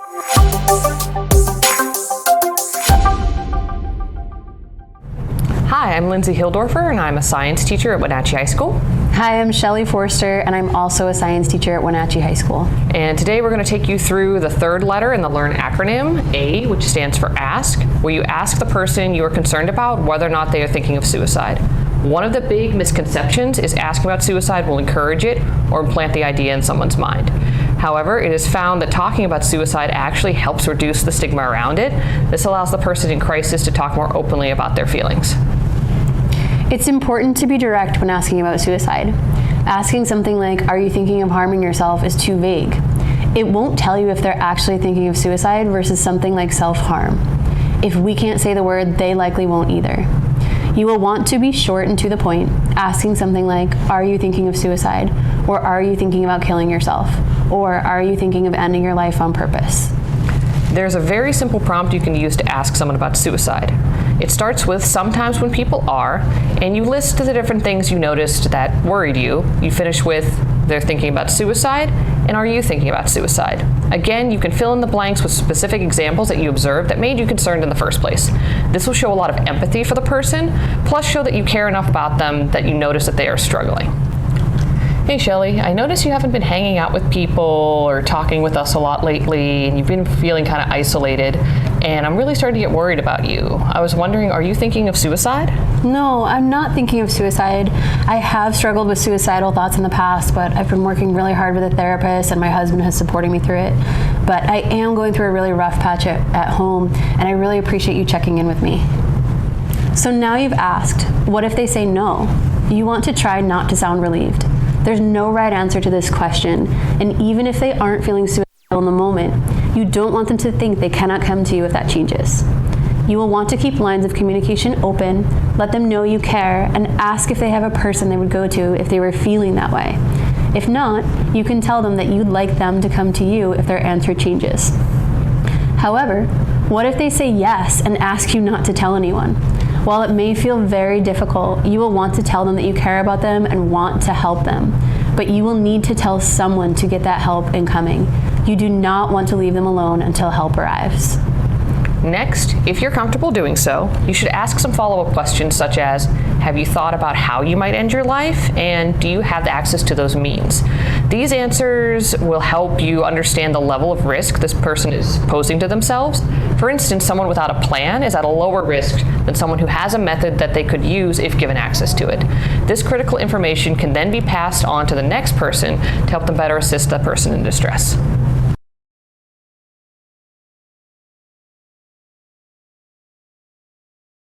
Hi, I'm Lindsay Hildorfer, and I'm a science teacher at Wenatchee High School. Hi, I'm Shelley Forster, and I'm also a science teacher at Wenatchee High School. And today we're going to take you through the third letter in the LEARN acronym, A, which stands for ASK, where you ask the person you are concerned about whether or not they are thinking of suicide. One of the big misconceptions is asking about suicide will encourage it or implant the idea in someone's mind. However, it is found that talking about suicide actually helps reduce the stigma around it. This allows the person in crisis to talk more openly about their feelings. It's important to be direct when asking about suicide. Asking something like, "Are you thinking of harming yourself?" is too vague. It won't tell you if they're actually thinking of suicide versus something like self-harm. If we can't say the word, they likely won't either. You will want to be short and to the point, asking something like, "Are you thinking of suicide?" Or "Are you thinking about killing yourself?" Or "Are you thinking of ending your life on purpose?" There's a very simple prompt you can use to ask someone about suicide. It starts with "sometimes when people are," and you list the different things you noticed that worried you. You finish with "they're thinking about suicide," and "are you thinking about suicide?" Again, you can fill in the blanks with specific examples that you observed that made you concerned in the first place. This will show a lot of empathy for the person, plus show that you care enough about them that you notice that they are struggling. Hey Shelley, I notice you haven't been hanging out with people or talking with us a lot lately, and you've been feeling kind of isolated, and I'm really starting to get worried about you. I was wondering, are you thinking of suicide? No, I'm not thinking of suicide. I have struggled with suicidal thoughts in the past, but I've been working really hard with a therapist, and my husband is supporting me through it. But I am going through a really rough patch at home, and I really appreciate you checking in with me. So now you've asked, what if they say no? You want to try not to sound relieved. There's no right answer to this question, and even if they aren't feeling suicidal in the moment, you don't want them to think they cannot come to you if that changes. You will want to keep lines of communication open, let them know you care, and ask if they have a person they would go to if they were feeling that way. If not, you can tell them that you'd like them to come to you if their answer changes. However, what if they say yes and ask you not to tell anyone? While it may feel very difficult, you will want to tell them that you care about them and want to help them, but you will need to tell someone to get that help incoming. You do not want to leave them alone until help arrives. Next, if you're comfortable doing so, you should ask some follow-up questions such as, have you thought about how you might end your life, and do you have the access to those means? These answers will help you understand the level of risk this person is posing to themselves. For instance, someone without a plan is at a lower risk than someone who has a method that they could use if given access to it. This critical information can then be passed on to the next person to help them better assist the person in distress.